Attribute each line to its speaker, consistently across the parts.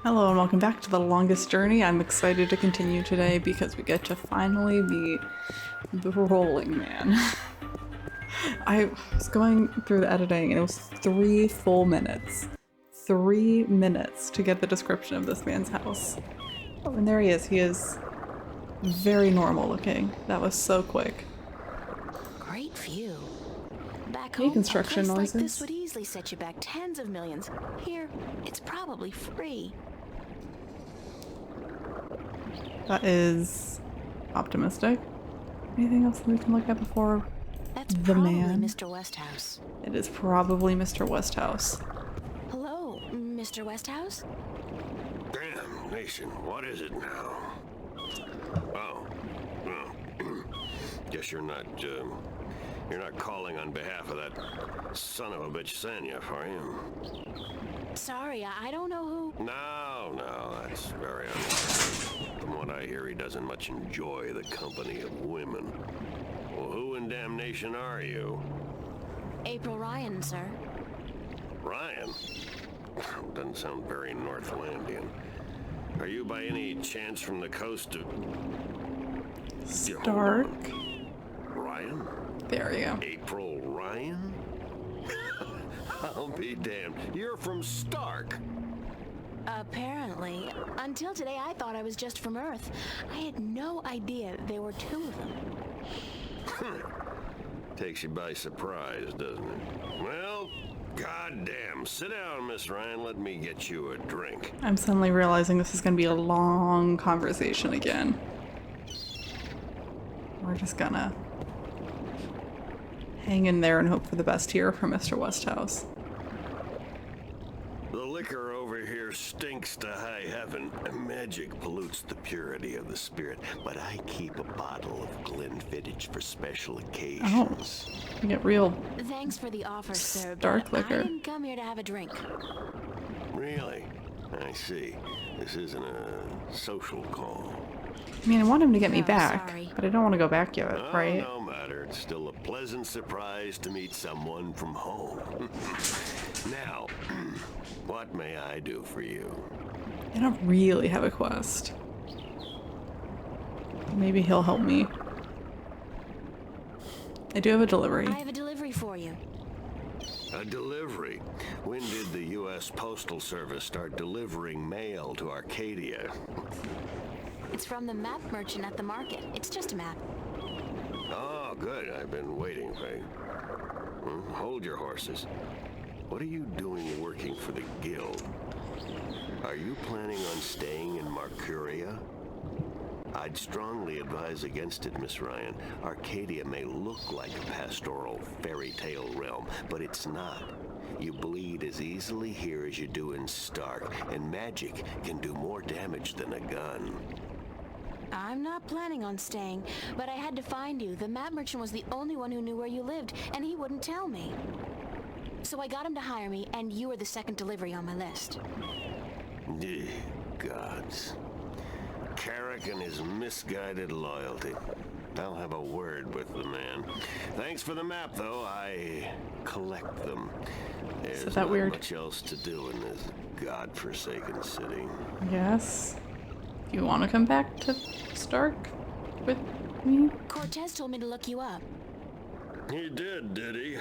Speaker 1: Hello and welcome back to The Longest Journey. I'm excited to continue today because we get to finally meet the Rolling Man. I was going through the editing and it was 3 full minutes. 3 minutes to get the description of this man's house. Oh, and there he is. He is very normal looking. That was so quick.
Speaker 2: Great view. Back
Speaker 1: Hey,
Speaker 2: home,
Speaker 1: construction
Speaker 2: a place
Speaker 1: noises.
Speaker 2: like this would easily set you back tens of millions. Here, it's probably free.
Speaker 1: That is optimistic. Anything else that we can look at before
Speaker 2: That's
Speaker 1: the
Speaker 2: probably
Speaker 1: man?
Speaker 2: Mr. Westhouse.
Speaker 1: It is probably Mr. Westhouse.
Speaker 2: Hello, Mr. Westhouse?
Speaker 3: Damn, Nation, what is it now? Oh, well, guess you're not calling on behalf of that son of a bitch Sanya, are you?
Speaker 2: Sorry, I don't know who...
Speaker 3: No, that's very unlikely. From what I hear, he doesn't much enjoy the company of women. Well, who in damnation are you?
Speaker 2: April Ryan, sir.
Speaker 3: Ryan? Doesn't sound very Northlandian. Are you by any chance from the coast of...
Speaker 1: Stark.
Speaker 3: Ryan?
Speaker 1: There you go.
Speaker 3: April Ryan? I'll be damned. You're from Stark.
Speaker 2: Apparently. Until today, I thought I was just from Earth. I had no idea there were 2 of them.
Speaker 3: Takes you by surprise, doesn't it? Well, goddamn. Sit down, Miss Ryan. Let me get you a drink.
Speaker 1: I'm suddenly realizing this is going to be a long conversation again. We're just gonna hang in there and hope for the best here for Mr. Westhouse.
Speaker 3: The liquor over here stinks to high heaven. Magic pollutes the purity of the spirit, but I keep a bottle of Glenfiddich for special occasions.
Speaker 1: You get real
Speaker 2: Thanks for the offer, sir,
Speaker 1: Stark
Speaker 2: but
Speaker 1: liquor.
Speaker 2: I didn't come here to have a drink.
Speaker 3: Really? I see. This isn't a social call.
Speaker 1: I mean, I want him to get me
Speaker 2: Oh,
Speaker 1: back,
Speaker 2: sorry.
Speaker 1: but I don't want to go back yet,
Speaker 3: Oh,
Speaker 1: right?
Speaker 3: no matter. It's still a pleasant surprise to meet someone from home. Now, what may I do for you?
Speaker 1: I don't really have a quest. Maybe he'll help me. I do have a delivery.
Speaker 2: I have a delivery for you.
Speaker 3: A delivery? When did the U.S. Postal Service start delivering mail to Arcadia?
Speaker 2: It's from the map merchant at the market. It's just a map.
Speaker 3: Oh, good. I've been waiting for you. Hold your horses. What are you doing working for the Guild? Are you planning on staying in Marcuria? I'd strongly advise against it, Miss Ryan. Arcadia may look like a pastoral fairy tale realm, but it's not. You bleed as easily here as you do in Stark, and magic can do more damage than a gun.
Speaker 2: I'm not planning on staying, but I had to find you. The map merchant was the only one who knew where you lived, and he wouldn't tell me. So I got him to hire me, and you were the second delivery on my list.
Speaker 3: Gods. Carrick and his misguided loyalty. I'll have a word with the man. Thanks for the map, though. I collect them. There's
Speaker 1: that
Speaker 3: not
Speaker 1: weird?
Speaker 3: much else to do in this godforsaken city.
Speaker 1: Yes. You want to come back to Stark with me?
Speaker 2: Cortez told me to look you up.
Speaker 3: He did he?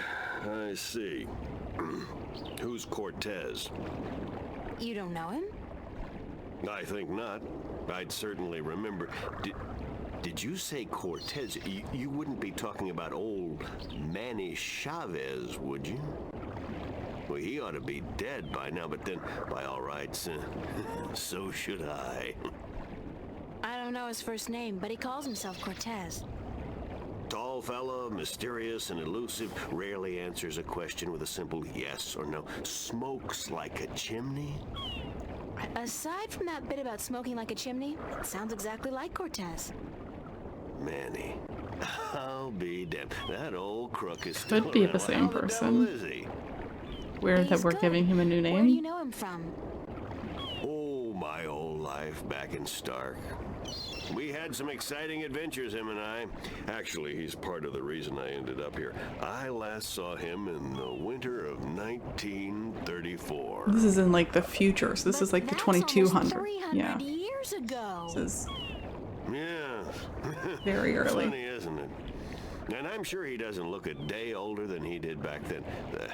Speaker 3: I see. Who's Cortez?
Speaker 2: You don't know him?
Speaker 3: I think not. I'd certainly remember. Did you say Cortez? You wouldn't be talking about old Manny Chavez, would you? Well, he ought to be dead by now, but then, by all rights, so should I.
Speaker 2: I don't know his first name, but he calls himself Cortez.
Speaker 3: Tall fella, mysterious and elusive, rarely answers a question with a simple yes or no. Smokes like a chimney?
Speaker 2: Aside from that bit about smoking like a chimney, it sounds exactly like Cortez.
Speaker 3: Manny. I'll be damned. That old crook is still
Speaker 1: Could be the
Speaker 3: around.
Speaker 1: same
Speaker 3: How the
Speaker 1: person.
Speaker 3: devil is he?
Speaker 1: Weird that
Speaker 2: He's
Speaker 1: we're
Speaker 2: good.
Speaker 1: giving him a new
Speaker 2: Where do you
Speaker 1: name.
Speaker 2: know him from?
Speaker 3: Oh, my old life back in Stark. We had some exciting adventures, him and I. Actually, he's part of the reason I ended up here. I last saw him in the winter of 1934.
Speaker 1: This is in like the future, so this is like the
Speaker 2: That's almost
Speaker 1: 2200.
Speaker 2: 300
Speaker 1: Yeah,
Speaker 2: years ago.
Speaker 1: this is
Speaker 3: Yeah.
Speaker 1: very early.
Speaker 3: Funny, isn't it? And I'm sure he doesn't look a day older than he did back then. The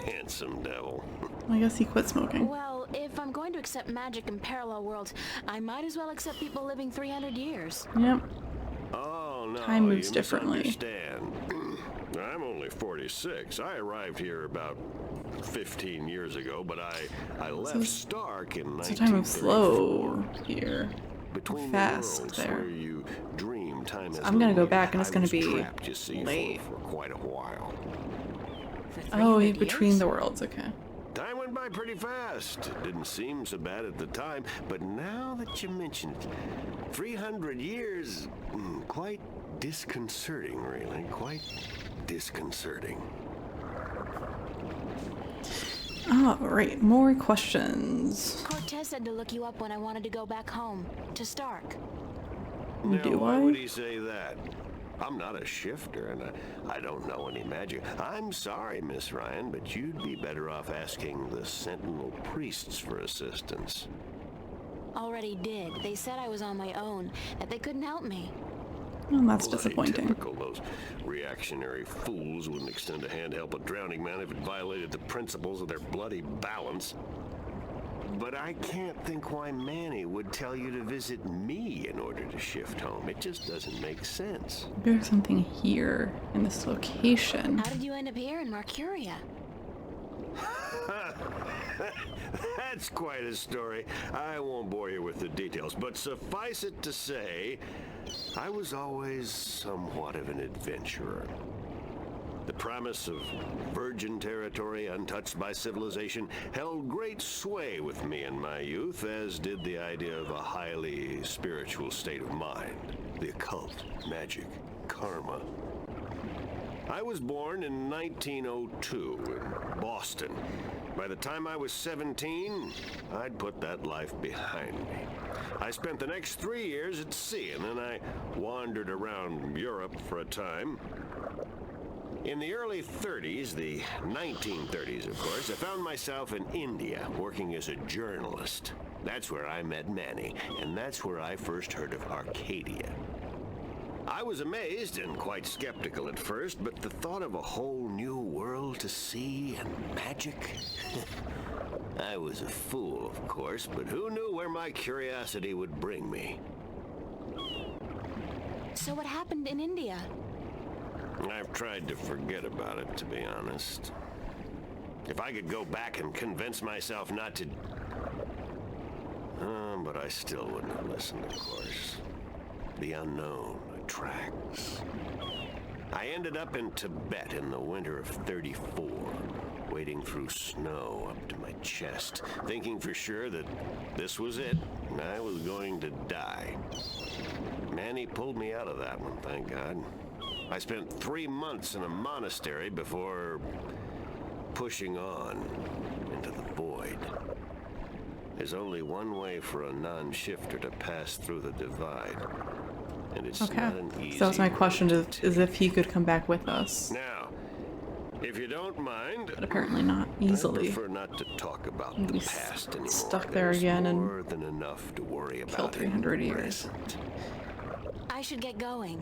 Speaker 3: handsome devil.
Speaker 1: I guess he quit smoking.
Speaker 2: Well, if I'm going to accept magic in parallel worlds, I might as well accept people living 300 years.
Speaker 1: Yep.
Speaker 3: Oh, no.
Speaker 1: Time moves
Speaker 3: you
Speaker 1: differently.
Speaker 3: misunderstand. I'm only 46. I arrived here about 15 years ago, but I left Stark in 1934.
Speaker 1: So time moves slow here.
Speaker 3: Between
Speaker 1: Fast
Speaker 3: the worlds
Speaker 1: there.
Speaker 3: where you dream time has
Speaker 1: I'm gonna go
Speaker 3: moved.
Speaker 1: back and it's
Speaker 3: I
Speaker 1: gonna
Speaker 3: was
Speaker 1: be
Speaker 3: trapped, you see,
Speaker 1: late.
Speaker 3: for quite a while.
Speaker 2: For
Speaker 1: Oh,
Speaker 2: 300
Speaker 1: between
Speaker 2: years?
Speaker 1: the worlds. Okay.
Speaker 3: Time went by pretty fast. It didn't seem so bad at the time, but now that you mention it, 300 years, quite disconcerting, really. Quite disconcerting.
Speaker 1: All right, more questions.
Speaker 2: Cortez said to look you up when I wanted to go back home, to Stark.
Speaker 3: Now,
Speaker 1: Do
Speaker 3: why
Speaker 1: I?
Speaker 3: would he say that? I'm not a shifter, and I don't know any magic. I'm sorry, Miss Ryan, but you'd be better off asking the Sentinel priests for assistance.
Speaker 2: Already did. They said I was on my own, that they couldn't help me.
Speaker 1: Well, that's
Speaker 3: Bloody
Speaker 1: disappointing.
Speaker 3: Typical. Those reactionary fools wouldn't extend a hand to help a drowning man if it violated the principles of their bloody balance. But I can't think why Manny would tell you to visit me in order to shift home. It just doesn't make sense.
Speaker 1: There's something here in this location.
Speaker 2: How did you end up here in Mercuria?
Speaker 3: That's quite a story. I won't bore you with the details, but suffice it to say, I was always somewhat of an adventurer. The promise of virgin territory untouched by civilization held great sway with me in my youth, as did the idea of a highly spiritual state of mind, the occult, magic, karma. I was born in 1902 in Boston. By the time I was 17, I'd put that life behind me. I spent the next 3 years at sea, and then I wandered around Europe for a time. In the early 30s, the 1930s, of course, I found myself in India working as a journalist. That's where I met Manny, and that's where I first heard of Arcadia. I was amazed and quite skeptical at first, but the thought of a whole new world to see and magic... I was a fool, of course, but who knew where my curiosity would bring me?
Speaker 2: So what happened in India?
Speaker 3: I've tried to forget about it, to be honest. If I could go back and convince myself not to... but I still wouldn't have listened, of course. The unknown attracts. I ended up in Tibet in the winter of 34, wading through snow up to my chest, thinking for sure that this was it, and I was going to die. Manny pulled me out of that one, thank God. I spent 3 months in a monastery before pushing on into the void. There's only one way for a non-shifter to pass through the divide, and it's
Speaker 1: Okay.
Speaker 3: not an easy
Speaker 1: So that was my question,
Speaker 3: road to
Speaker 1: is if he could come back with us.
Speaker 3: Now, if you don't mind,
Speaker 1: But apparently not
Speaker 3: I
Speaker 1: easily.
Speaker 3: prefer not to talk about
Speaker 1: We'd
Speaker 3: the
Speaker 1: be
Speaker 3: past anymore.
Speaker 1: stuck there
Speaker 3: There's
Speaker 1: again and
Speaker 3: more than enough to worry
Speaker 1: kill
Speaker 3: about.
Speaker 1: 300
Speaker 3: in the
Speaker 1: years.
Speaker 3: present.
Speaker 2: I should get going.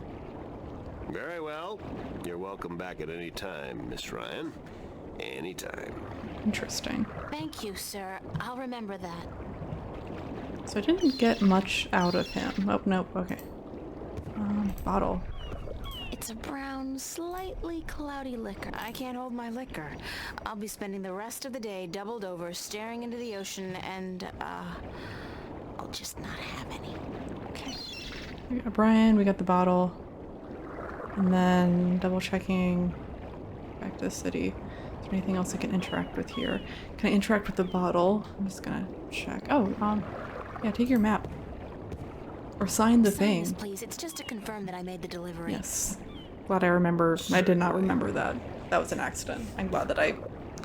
Speaker 3: Very well. You're welcome back at any time, Miss Ryan. Anytime.
Speaker 1: Interesting.
Speaker 2: Thank you, sir. I'll remember that.
Speaker 1: So I didn't get much out of him. Oh, nope, okay. Bottle.
Speaker 2: It's a brown, slightly cloudy liquor. I can't hold my liquor. I'll be spending the rest of the day doubled over, staring into the ocean, and, I'll just not have any.
Speaker 1: Okay. We got Brian, we got the bottle. And then double checking back to the city. Is there anything else I can interact with here? Can I interact with the bottle? I'm just gonna check. Oh, yeah, take your map. Or sign the
Speaker 2: Sign this,
Speaker 1: thing.
Speaker 2: please. It's just to confirm that I made the delivery.
Speaker 1: Yes. Glad I remember. I did not remember that. That was an accident. I'm glad that I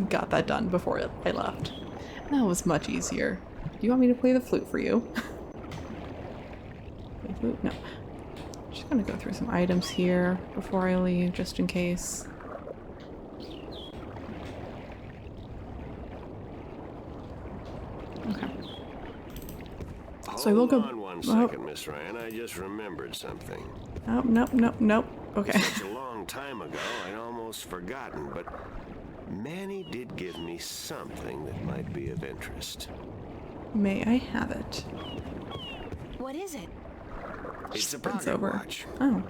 Speaker 1: got that done before I left. That was much easier. Do you want me to play the flute for you? Wait, no. Just gonna go through some items here before I leave, just in case. Okay. So I will go.
Speaker 3: Hold on one second, Miss Ryan. I just remembered something.
Speaker 1: Oh, nope. Okay.
Speaker 3: Such a long time ago, I'd almost forgotten, but Manny did give me something that might be of interest.
Speaker 1: May I have it?
Speaker 2: What is it?
Speaker 3: It's a
Speaker 1: Sprint's
Speaker 3: pocket
Speaker 1: over.
Speaker 3: watch.
Speaker 1: Oh.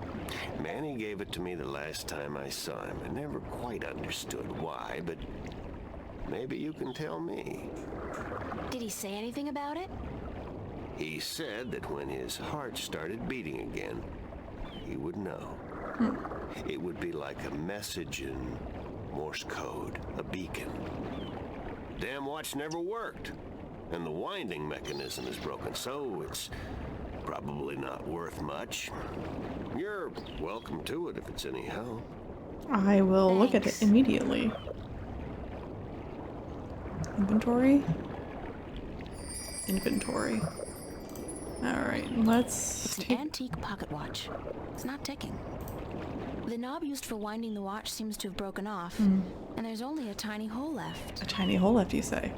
Speaker 3: Manny gave it to me the last time I saw him. I never quite understood why, but maybe you can tell me.
Speaker 2: Did he say anything about it?
Speaker 3: He said that when his heart started beating again, he would know. It would be like a message in Morse code, a beacon. Damn watch never worked, and the winding mechanism is broken, so it's probably not worth much. You're welcome to it if it's any help.
Speaker 1: I will look at it
Speaker 2: Thanks.
Speaker 1: immediately. Inventory? Inventory. Alright, let's
Speaker 2: It's an
Speaker 1: take...
Speaker 2: antique pocket watch. It's not ticking. The knob used for winding the watch seems to have broken off, and there's only a tiny hole left.
Speaker 1: A tiny hole left, you say?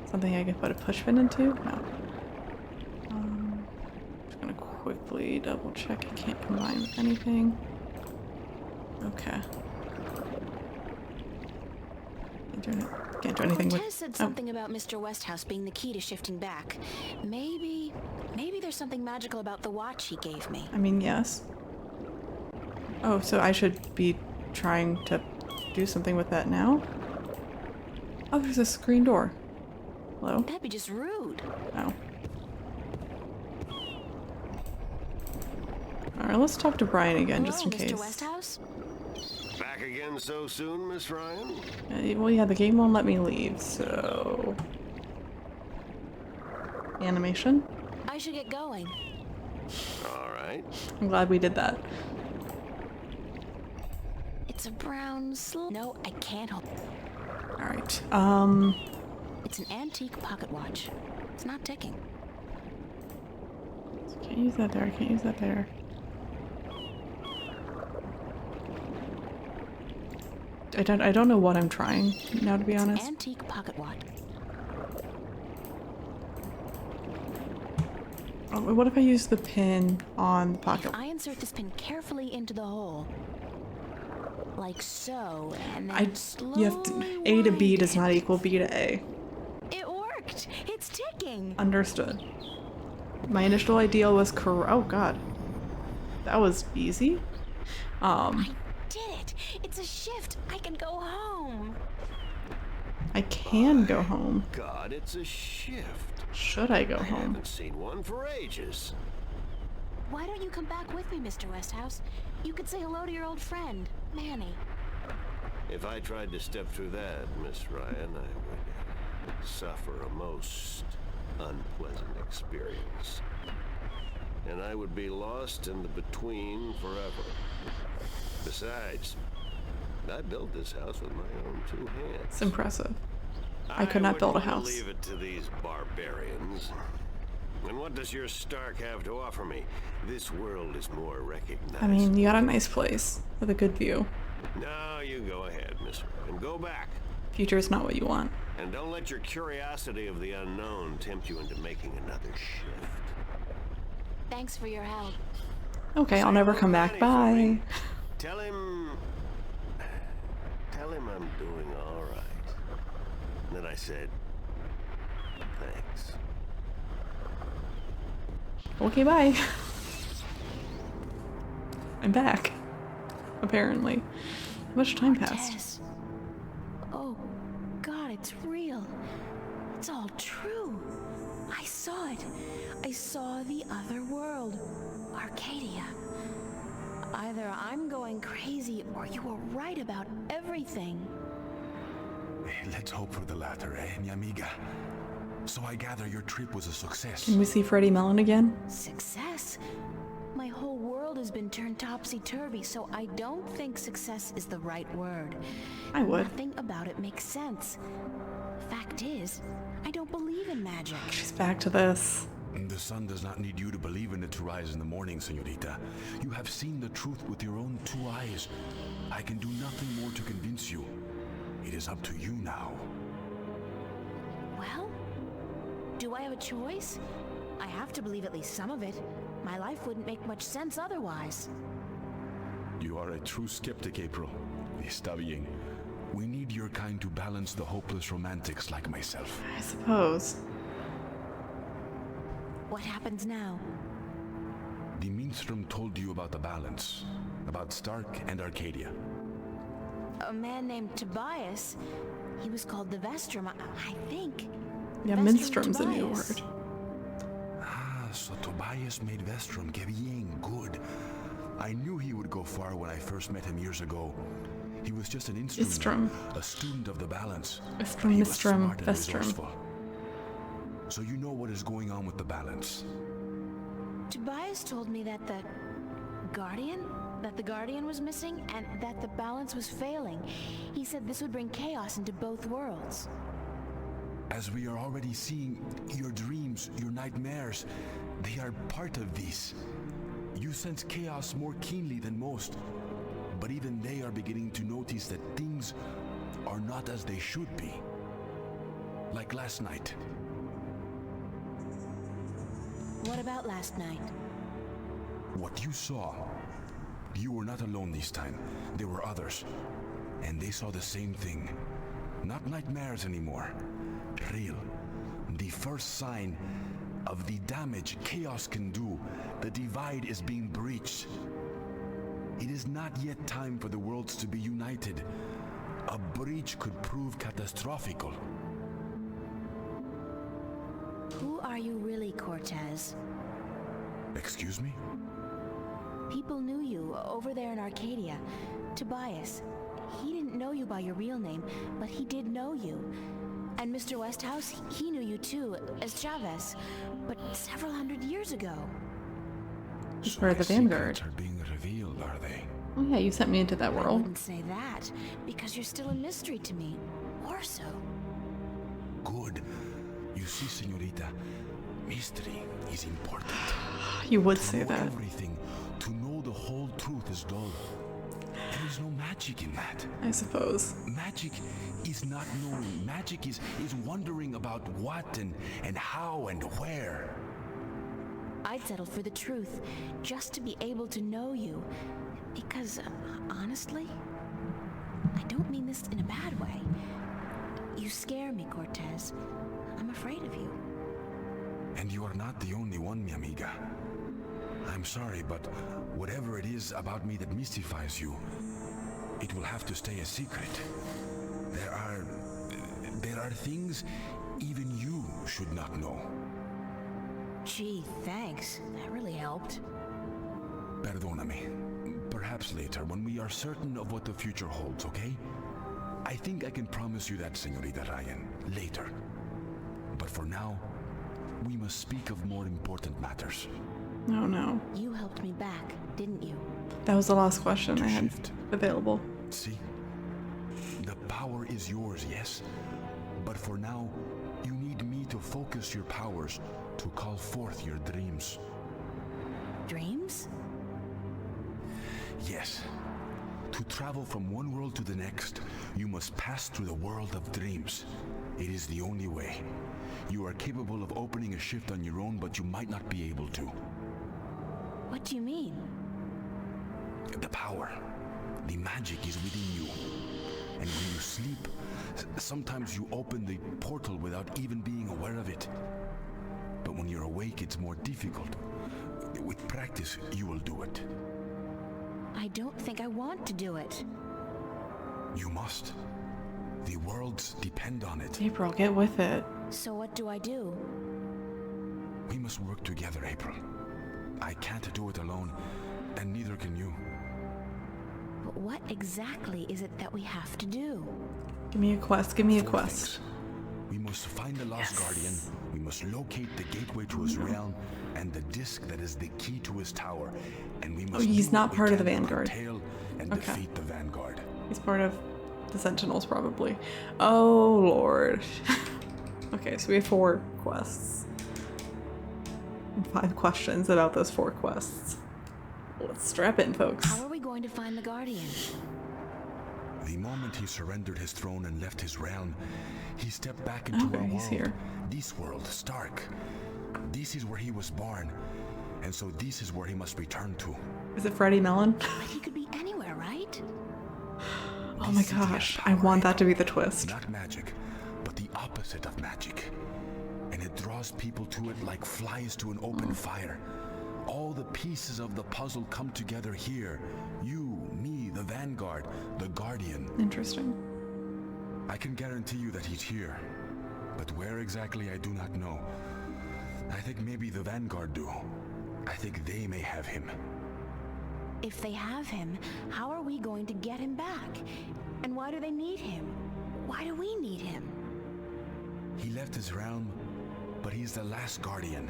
Speaker 1: Something I could put a push pin into? No. Just gonna quickly double check I can't combine with anything. Okay. Can't do anything with...
Speaker 2: Cortez said something about Mr. Westhouse being the key to shifting back. Maybe there's something magical about the watch he gave me.
Speaker 1: I mean, yes. Oh, so I should be trying to do something with that now? Oh, there's a screen door. Hello?
Speaker 2: That'd be just rude.
Speaker 1: Oh. Alright, let's talk to Brian again, just in
Speaker 2: Hello,
Speaker 1: case.
Speaker 2: Mr. Westhouse?
Speaker 3: Back again so soon, Miss Ryan?
Speaker 1: Well, yeah, the game won't let me leave, so... Animation?
Speaker 2: I should get going.
Speaker 3: All right.
Speaker 1: I'm glad we did that.
Speaker 2: It's a brown No, I can't hold.
Speaker 1: Alright,
Speaker 2: It's an antique pocket watch. It's not ticking.
Speaker 1: can't use that there, I can't use that there. I don't know what I'm trying now, to be
Speaker 2: It's an
Speaker 1: honest.
Speaker 2: antique pocket watch.
Speaker 1: Oh, what if I use the pin on the pocket?
Speaker 2: I insert this pin carefully into the hole. Like so, and then
Speaker 1: You have to, A to B does not equal B to A.
Speaker 2: It worked! It's ticking!
Speaker 1: Understood. My initial idea was oh god. That was easy.
Speaker 2: I did it! It's a shift! I can go home!
Speaker 1: I can go home.
Speaker 3: God, it's a shift.
Speaker 1: Should I go
Speaker 3: I
Speaker 1: home?
Speaker 3: haven't seen one for ages.
Speaker 2: Why don't you come back with me, Mr. Westhouse? You could say hello to your old friend, Manny.
Speaker 3: If I tried to step through that, Miss Ryan, I would suffer a most unpleasant experience. And I would be lost in the between forever. Besides, I built this house with my own two hands.
Speaker 1: It's impressive. I could not build a
Speaker 3: wouldn't
Speaker 1: house.
Speaker 3: Leave it to these barbarians. And what does your Stark have to offer me? This world is more recognized.
Speaker 1: I mean, you got a nice place with a good view.
Speaker 3: No, you go ahead, Miss Ryan. Go back.
Speaker 1: Future is not what you want.
Speaker 3: And don't let your curiosity of the unknown tempt you into making another shift.
Speaker 2: Thanks for your help.
Speaker 1: Okay, I'll never come back. Bye.
Speaker 3: Tell him I'm doing all right. And then I said, thanks.
Speaker 1: Okay, bye. I'm back. Apparently. How much time passed?
Speaker 2: Cortez. Oh, God, it's real. It's all true. I saw it. I saw the other world. Arcadia. Either I'm going crazy or you were right about everything.
Speaker 4: Let's hope for the latter, mi amiga? So I gather your trip was a success.
Speaker 1: Can we see Freddie Mellon again?
Speaker 2: Success? My whole world has been turned topsy-turvy, so I don't think success is the right word.
Speaker 1: I would.
Speaker 2: Nothing about it makes sense. Fact is, I don't believe in magic.
Speaker 1: She's back to this.
Speaker 4: The The sun does not need you to believe in it to rise in the morning, señorita. You have seen the truth with your own 2 eyes. I can do nothing more to convince you. It is up to you now.
Speaker 2: Well, do I have a choice? I have to believe at least some of it. My life wouldn't make much sense otherwise.
Speaker 4: You are a true skeptic, April. Está bien. We need your kind to balance the hopeless romantics like myself.
Speaker 1: I suppose.
Speaker 2: What happens now?
Speaker 4: The Minstrom told you about the balance, about Stark and Arcadia.
Speaker 2: A man named Tobias. He was called the Vestrum, I think.
Speaker 1: Yeah,
Speaker 2: Vestrum
Speaker 1: Minstrom's a new
Speaker 2: Tobias.
Speaker 1: word.
Speaker 4: Ah, so Tobias made Vestrom. Que bien, good. I knew he would go far when I first met him years ago. He was just an instrument, a student of the balance.
Speaker 1: Istrum,
Speaker 4: He was
Speaker 1: Mistrum,
Speaker 4: smart and
Speaker 1: Vestrum.
Speaker 4: resourceful. So you know what is going on with the balance.
Speaker 2: Tobias told me that the Guardian was missing and that the balance was failing. He said this would bring chaos into both worlds.
Speaker 4: As we are already seeing, your dreams, your nightmares, they are part of these. You sense chaos more keenly than most, but even they are beginning to notice that things are not as they should be. Like last night.
Speaker 2: What about last night?
Speaker 4: What you saw, you were not alone this time. There were others, and they saw the same thing. Not nightmares anymore. Real. The first sign of the damage chaos can do. The divide is being breached. It is not yet time for the worlds to be united. A breach could prove catastrophical.
Speaker 2: Who are you really, Cortez?
Speaker 4: Excuse me?
Speaker 2: People knew you over there in Arcadia. Tobias. He didn't know you by your real name, but he did know you. And Mr. Westhouse, he knew you too, as Chavez, but several hundred years ago.
Speaker 1: He's part of the Vanguard.
Speaker 4: Secrets are being revealed, are they?
Speaker 1: Oh yeah, you sent me into that
Speaker 2: I
Speaker 1: world.
Speaker 2: wouldn't say that, because you're still a mystery to me. Or so.
Speaker 4: Good. You see, señorita, mystery is important.
Speaker 1: You would
Speaker 4: To
Speaker 1: say
Speaker 4: know
Speaker 1: that.
Speaker 4: everything, to know the whole truth is dull. There is no magic in that.
Speaker 1: I suppose.
Speaker 4: Magic is not knowing. Magic is wondering about what and how and where.
Speaker 2: I'd settle for the truth, just to be able to know you. Because, honestly, I don't mean this in a bad way. You scare me, Cortez. I'm afraid of you.
Speaker 4: And you are not the only one, mi amiga. I'm sorry, but whatever it is about me that mystifies you, it will have to stay a secret. There are things even you should not know.
Speaker 2: Gee, thanks. That really helped.
Speaker 4: Perdóname. Perhaps later, when we are certain of what the future holds, okay? I think I can promise you that, Señorita Ryan, later. But for now, we must speak of more important matters.
Speaker 1: Oh no.
Speaker 2: You helped me back, didn't you?
Speaker 1: That was the last question I had
Speaker 4: shift.
Speaker 1: available.
Speaker 4: See? The power is yours, yes? But for now, you need me to focus your powers to call forth your dreams.
Speaker 2: Dreams?
Speaker 4: Yes. To travel from one world to the next, you must pass through the world of dreams. It is the only way. You are capable of opening a shift on your own, but you might not be able to.
Speaker 2: What do you mean?
Speaker 4: The power, the magic is within you. And when you sleep, sometimes you open the portal without even being aware of it. But when you're awake, it's more difficult. With practice, you will do it.
Speaker 2: I don't think I want to do it.
Speaker 4: You must. The worlds depend on it.
Speaker 1: April, get with it.
Speaker 2: So what do I do?
Speaker 4: We must work together, April. I can't do it alone, and neither can you.
Speaker 2: But what exactly is it that we have to do?
Speaker 1: Give me a quest. Give me a
Speaker 4: 4
Speaker 1: quest.
Speaker 4: things. We must find the lost
Speaker 1: Yes.
Speaker 4: guardian. We must locate the gateway to his realm and the disc that is the key to his tower. And we must
Speaker 1: he's
Speaker 4: do
Speaker 1: not
Speaker 4: what we
Speaker 1: part of the
Speaker 4: can to
Speaker 1: Vanguard.
Speaker 4: curtail and
Speaker 1: Okay.
Speaker 4: defeat the Vanguard.
Speaker 1: He's part of the Sentinels, probably. Oh, Lord. Okay, so we have 4 quests. 5 questions about those 4 quests. Let's strap in, folks.
Speaker 2: How are we going to find the Guardian?
Speaker 4: The moment he surrendered his throne and left his realm, he stepped back into
Speaker 1: Okay,
Speaker 4: our
Speaker 1: he's
Speaker 4: world.
Speaker 1: here.
Speaker 4: This world, Stark. This is where he was born, and so this is where he must return to.
Speaker 1: Is it Freddie Mellon?
Speaker 2: But he could be anywhere, right?
Speaker 1: Oh my gosh, I want that to be the twist.
Speaker 4: Not magic, but the opposite of magic. And it draws people to it like flies to an open fire. All the pieces of the puzzle come together here. You, me, the Vanguard, the Guardian.
Speaker 1: Interesting.
Speaker 4: I can guarantee you that he's here. But where exactly, I do not know. I think maybe the Vanguard do. I think they may have him.
Speaker 2: If they have him, how are we going to get him back? And why do they need him? Why do we need him?
Speaker 4: He left his realm, but he's the last Guardian.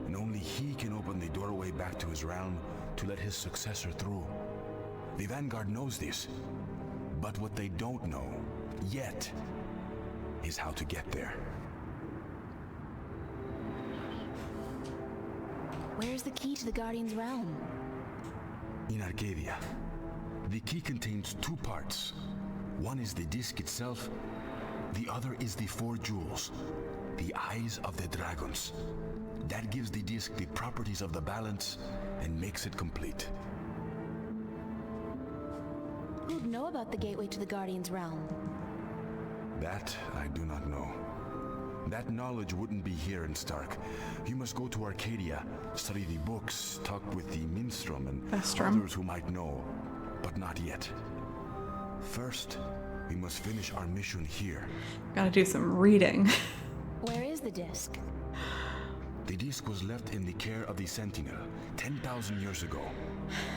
Speaker 4: And only he can open the doorway back to his realm to let his successor through. The Vanguard knows this. But what they don't know, yet, is how to get there.
Speaker 2: Where's the key to the Guardian's realm?
Speaker 4: In Arcadia, the key contains 2 parts. One is the disc itself, the other is the 4 jewels, the eyes of the dragons. That gives the disc the properties of the balance and makes it complete.
Speaker 2: Who'd know about the gateway to the Guardian's realm?
Speaker 4: That I do not know. That knowledge wouldn't be here in Stark. You must go to Arcadia, study the books, talk with the Minstrom and others who might know, but not yet. First, we must finish our mission here.
Speaker 1: Gotta do some reading.
Speaker 2: Where is the disc?
Speaker 4: The disc was left in the care of the Sentinel 10,000 years ago.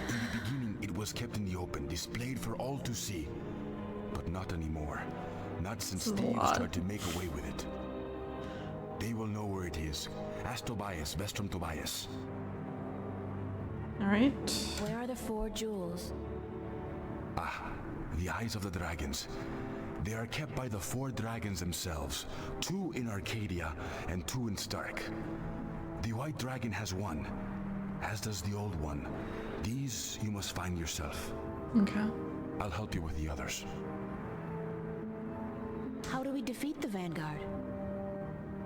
Speaker 4: In the beginning, it was kept in the open, displayed for all to see. But not anymore. Not since Steve started to make away with it. They will know where it is. Ask Tobias, Vestrum Tobias.
Speaker 1: Alright.
Speaker 2: Where are the 4 jewels?
Speaker 4: Ah, the eyes of the dragons. They are kept by the 4 dragons themselves. 2 in Arcadia and 2 in Stark. The white dragon has 1, as does the old one. These you must find yourself.
Speaker 1: Okay.
Speaker 4: I'll help you with the others.
Speaker 2: How do we defeat the Vanguard?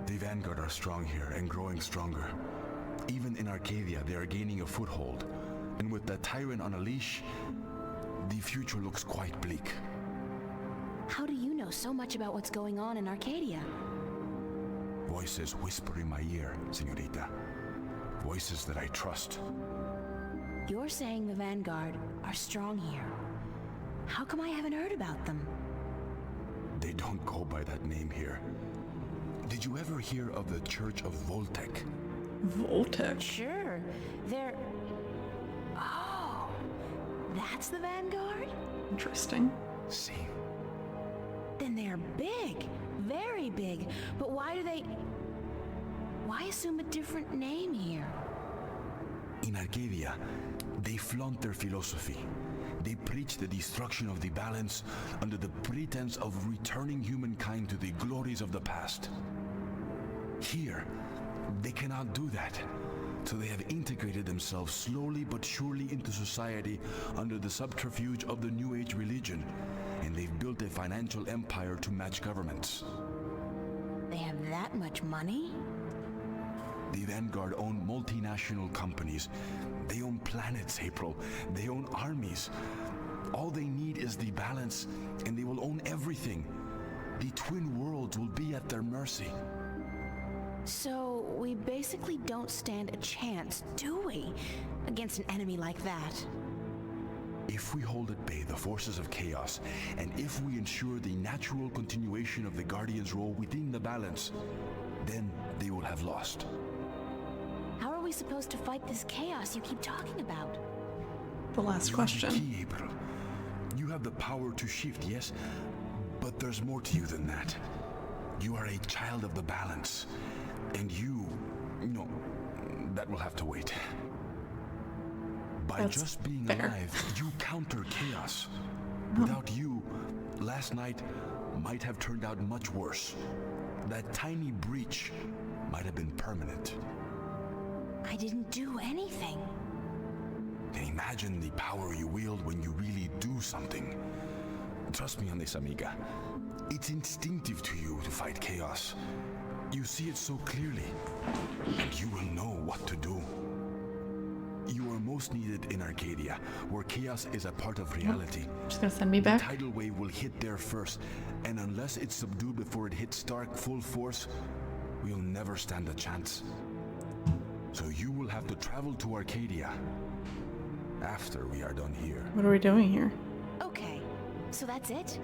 Speaker 4: The Vanguard are strong here and growing stronger. Even in Arcadia, they are gaining a foothold. And with the tyrant on a leash, the future looks quite bleak.
Speaker 2: How do you know so much about what's going on in Arcadia?
Speaker 4: Voices whisper in my ear, señorita. Voices that I trust.
Speaker 2: You're saying the Vanguard are strong here. How come I haven't heard about them?
Speaker 4: They don't go by that name here. Did you ever hear of the Church of Voltec?
Speaker 1: Voltec?
Speaker 2: Sure. They're... Oh, that's the Vanguard?
Speaker 1: Interesting.
Speaker 4: See?
Speaker 2: Then they're big. Very big. But why do they... Why assume a different name here?
Speaker 4: In Arcadia, they flaunt their philosophy. They preach the destruction of the balance under the pretense of returning humankind to the glories of the past. Here, they cannot do that. So they have integrated themselves slowly but surely into society under the subterfuge of the New Age religion. And they've built a financial empire to match governments.
Speaker 2: They have that much money?
Speaker 4: The Vanguard own multinational companies. They own planets, April. They own armies. All they need is the balance, and they will own everything. The twin worlds will be at their mercy.
Speaker 2: So, we basically don't stand a chance, do we? Against an enemy like that.
Speaker 4: If we hold at bay the forces of chaos, and if we ensure the natural continuation of the Guardian's role within the balance, then they will have lost.
Speaker 2: How are we supposed to fight this chaos you keep talking about?
Speaker 1: The last
Speaker 4: You
Speaker 1: question.
Speaker 4: have the key, April. You have the power to shift, yes, but there's more to you than that. You are a child of the balance, and no, that will have to wait. By
Speaker 1: That's
Speaker 4: just being
Speaker 1: fair.
Speaker 4: alive, you counter chaos. Without you, last night might have turned out much worse. That tiny breach might have been permanent.
Speaker 2: I I didn't do anything.
Speaker 4: Imagine the power you wield when you really do something. Trust me on this, amiga. It's instinctive to you to fight chaos. You see it so clearly, and you will know what to do. You are most needed in Arcadia, where chaos is a part of reality.
Speaker 1: Just gonna send me
Speaker 4: The
Speaker 1: back.
Speaker 4: tidal wave will hit there first, and unless it's subdued before it hits Stark full force, we'll never stand a chance. So you will have to travel to Arcadia after we are done here.
Speaker 1: What are we doing here?
Speaker 2: Okay, so that's it?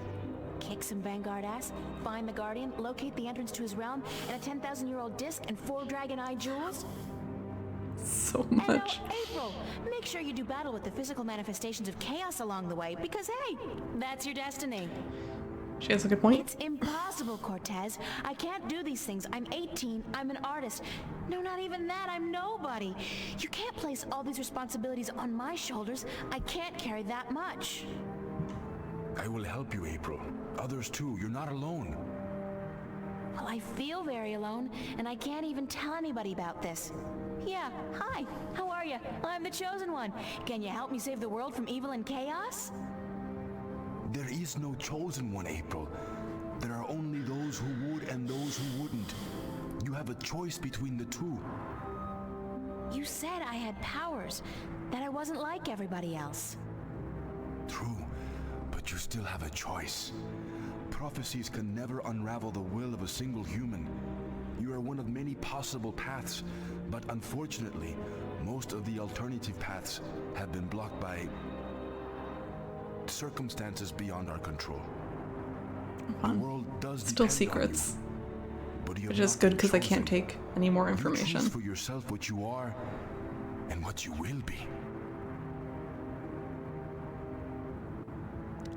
Speaker 2: Kick some Vanguard ass, find the Guardian, locate the entrance to his realm, and a 10,000-year-old disc and 4 Dragon Eye jewels?
Speaker 1: So
Speaker 2: And
Speaker 1: much.
Speaker 2: now, April, make sure you do battle with the physical manifestations of chaos along the way, because hey, that's your destiny.
Speaker 1: She has a good point.
Speaker 2: It's impossible, Cortez. I can't do these things. I'm 18. I'm an artist. No, not even that. I'm nobody. You can't place all these responsibilities on my shoulders. I can't carry that much.
Speaker 4: I will help you, April. Others too. You're not alone.
Speaker 2: Well, I feel very alone, and I can't even tell anybody about this. Yeah, hi. How are you? I'm the chosen one. Can you help me save the world from evil and chaos?
Speaker 4: There is no chosen one, April. There are only those who would and those who wouldn't. You have a choice between the two.
Speaker 2: You said I had powers, that I wasn't like everybody else.
Speaker 4: True, but you still have a choice. Prophecies can never unravel the will of a single human. You are one of many possible paths, but unfortunately, most of the alternative paths have been blocked by circumstances beyond our control. The world does
Speaker 1: Still
Speaker 4: depend on
Speaker 1: secrets.
Speaker 4: you, but you
Speaker 1: Which
Speaker 4: have
Speaker 1: is
Speaker 4: not
Speaker 1: good
Speaker 4: been
Speaker 1: because I can't
Speaker 4: chosen.
Speaker 1: take any more
Speaker 4: You
Speaker 1: information.
Speaker 4: choose for yourself what you are and what you will be.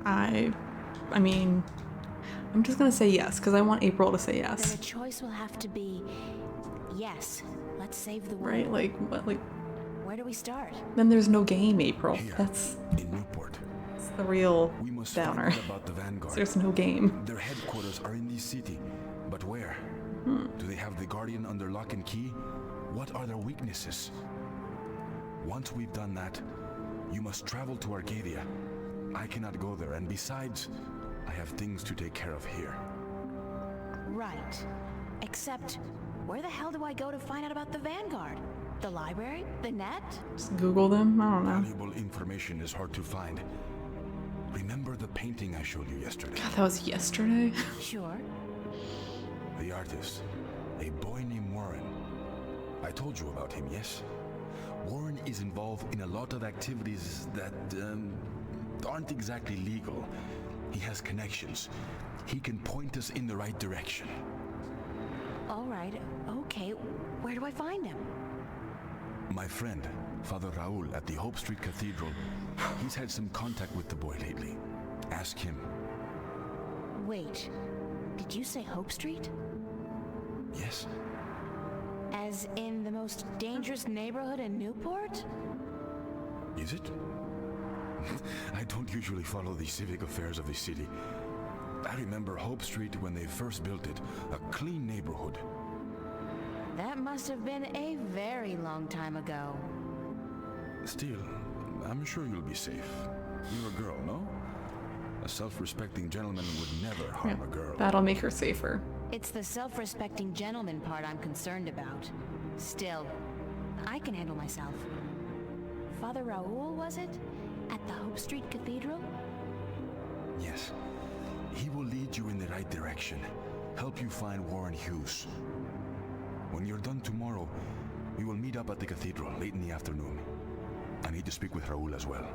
Speaker 1: I mean, I'm just gonna say yes because I want April to say
Speaker 2: Then
Speaker 1: yes.
Speaker 2: the choice will have to be, yes, let's save the world.
Speaker 1: Right? Like what? Like
Speaker 2: Where do we start?
Speaker 1: then there's no game, April.
Speaker 4: Here,
Speaker 1: That's
Speaker 4: in Newport,
Speaker 1: the real
Speaker 4: we must
Speaker 1: downer.
Speaker 4: find out about the Vanguard.
Speaker 1: There's no game.
Speaker 4: Their headquarters are in this city, but where? Do they have the Guardian under lock and key? What are their weaknesses? Once we've done that, you must travel to Arcadia. I cannot go there, and besides, I have things to take care of here.
Speaker 2: Right. Except, where the hell do I go to find out about the Vanguard? The library? The net?
Speaker 1: Just Google them. I don't know.
Speaker 4: Valuable information is hard to find. Remember the painting I showed you yesterday?
Speaker 1: God, that was yesterday.
Speaker 2: Sure.
Speaker 4: The artist, a boy named Warren. I told you about him, yes? Warren is involved in a lot of activities that aren't exactly legal. He has connections. He can point us in the right direction.
Speaker 2: All right. Okay. Where do I find him?
Speaker 4: My friend, Father Raul at the Hope Street Cathedral, he's had some contact with the boy lately. Ask him.
Speaker 2: Wait. Did you say Hope Street?
Speaker 4: Yes?
Speaker 2: As in the most dangerous neighborhood in Newport?
Speaker 4: Is it? I don't usually follow the civic affairs of the city. I remember Hope Street when they first built it, a clean neighborhood.
Speaker 2: That must have been a very long time ago.
Speaker 4: Still, I'm sure you'll be safe. You're a girl, no? A self-respecting gentleman would never harm a girl.
Speaker 1: That'll make her safer.
Speaker 2: It's the self-respecting gentleman part I'm concerned about. Still, I can handle myself. Father Raul, was it? At the Hope Street Cathedral?
Speaker 4: Yes. He will lead you in the right direction, help you find Warren Hughes. When you're done tomorrow, we will meet up at the cathedral late in the afternoon. I need to speak with Raul as well.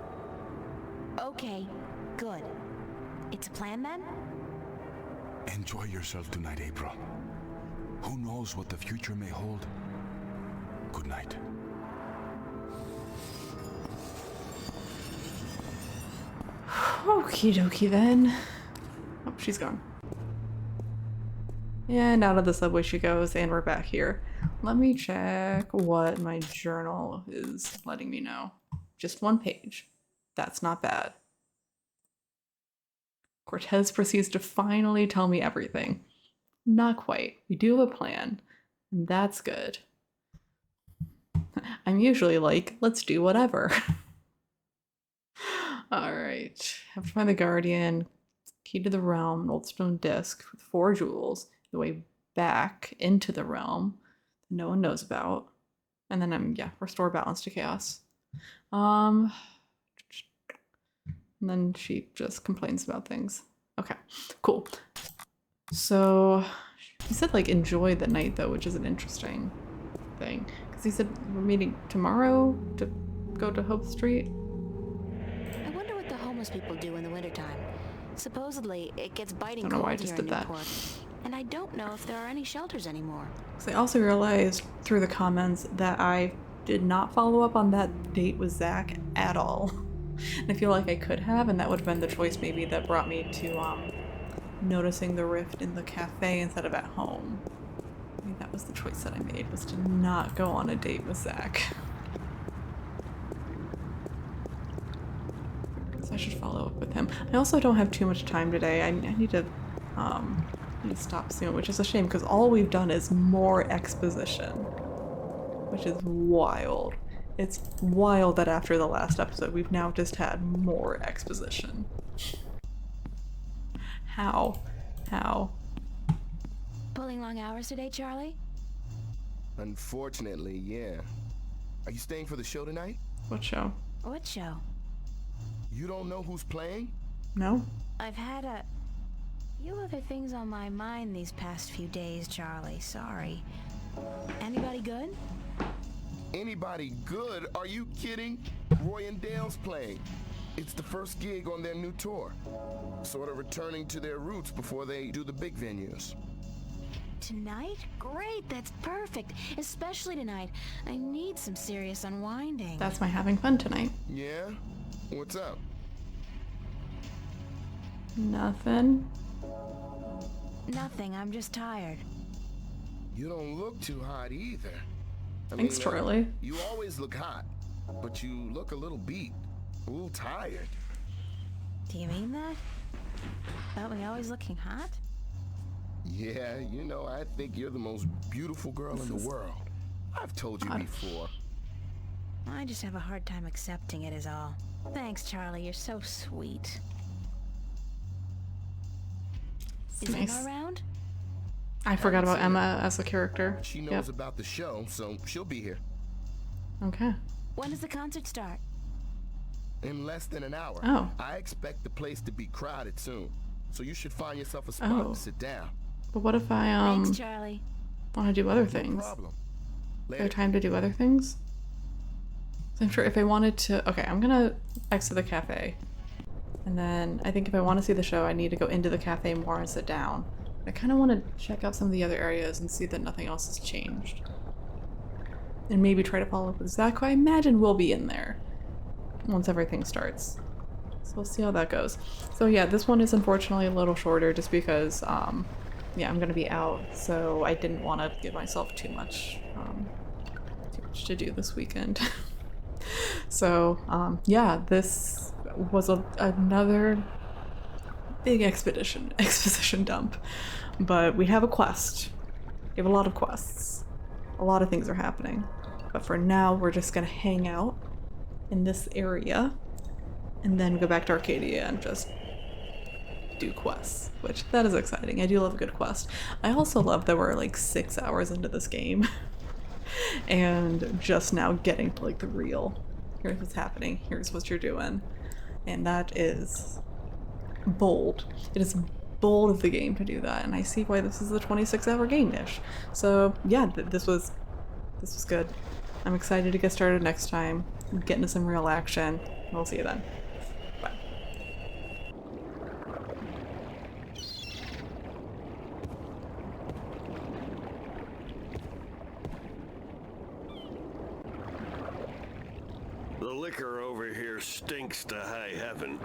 Speaker 2: Okay, good. It's a plan then?
Speaker 4: Enjoy yourself tonight, April. Who knows what the future may hold? Good night.
Speaker 1: Okie dokie then. Oh, she's gone. And out of the subway she goes, and we're back here. Let me check what my journal is letting me know. Just one page. That's not bad. Cortez proceeds to finally tell me everything. Not quite. We do have a plan, and that's good. I'm usually like, let's do whatever. Alright. Have to find the Guardian, key to the realm, an old stone disc with 4 jewels, the way back into the realm that no one knows about. And then restore balance to chaos. And then she just complains about things. Okay, cool. So he said like enjoy the night though, which is an interesting thing. Because he said we're meeting tomorrow to go to Hope Street.
Speaker 2: I wonder what the homeless people do in the wintertime. Supposedly, it gets biting
Speaker 1: I don't know
Speaker 2: cold
Speaker 1: why I just
Speaker 2: here
Speaker 1: did
Speaker 2: in
Speaker 1: that.
Speaker 2: Newport. And I don't know if there are any shelters anymore.
Speaker 1: So I also realized through the comments that I did not follow up on that date with Zach at all. And I feel like I could have, and that would have been the choice maybe that brought me to noticing the rift in the cafe instead of at home. Maybe that was the choice that I made, was to not go on a date with Zach. So I should follow up with him. I also don't have too much time today. I need to stop soon, which is a shame because all we've done is more exposition, which is wild. It's wild that after the last episode we've now just had more exposition. How?
Speaker 2: Pulling long hours today, Charlie?
Speaker 5: Unfortunately, yeah. Are you staying for the show tonight?
Speaker 1: What show?
Speaker 2: What show?
Speaker 5: You don't know who's playing?
Speaker 1: No?
Speaker 2: I've had a few other things on my mind these past few days, Charlie. Sorry. Anybody good?
Speaker 5: Anybody good? Are you kidding? Roy and Dale's playing. It's the first gig on their new tour. Sort of returning to their roots before they do the big venues.
Speaker 2: Tonight? Great, that's perfect. Especially tonight. I need some serious unwinding.
Speaker 1: That's my having fun tonight.
Speaker 5: Yeah? What's up?
Speaker 1: Nothing.
Speaker 2: Nothing, I'm just tired.
Speaker 5: You don't look too hot either.
Speaker 1: Thanks, Charlie.
Speaker 5: You always look hot, but you look a little beat, a little tired.
Speaker 2: Do you mean that? About me always looking hot?
Speaker 5: Yeah, you know, I think you're the most beautiful girl in the world. I've told you before.
Speaker 2: I just have a hard time accepting it is all. Thanks, Charlie, you're so sweet. Is
Speaker 1: Nice.
Speaker 2: Emma around?
Speaker 1: I forgot about Emma as a character.
Speaker 5: She knows about the show, so she'll be here.
Speaker 1: Okay.
Speaker 2: When does the concert start?
Speaker 5: In less than an hour.
Speaker 1: Oh.
Speaker 5: I expect the place to be crowded soon, so you should find yourself a spot to sit down.
Speaker 1: But what if I
Speaker 2: Thanks, Charlie.
Speaker 1: want to do other
Speaker 5: No
Speaker 1: things?
Speaker 5: problem.
Speaker 1: Do I have time to do other things? So I'm sure if I wanted to... Okay, I'm gonna exit the cafe. And then I think if I want to see the show, I need to go into the cafe more and sit down. I kind of want to check out some of the other areas and see that nothing else has changed. And maybe try to follow up with Zach, who I imagine will be in there once everything starts. So we'll see how that goes. So yeah, this one is unfortunately a little shorter just because, yeah, I'm going to be out. So I didn't want to give myself too much to do this weekend. So, yeah, this was another big exposition dump. But we have a quest. We have a lot of quests. A lot of things are happening. But for now, we're just gonna hang out in this area and then go back to Arcadia and just do quests, which that is exciting. I do love a good quest. I also love that we're like 6 hours into this game and just now getting to like the real, here's what's happening, here's what you're doing. And that is bold. It is bold of the game to do that, and I see why this is a 26-hour game-ish. So yeah, this was good. I'm excited to get started next time, get into some real action. We'll see you then. Bye.
Speaker 3: The liquor over here stinks to high heaven.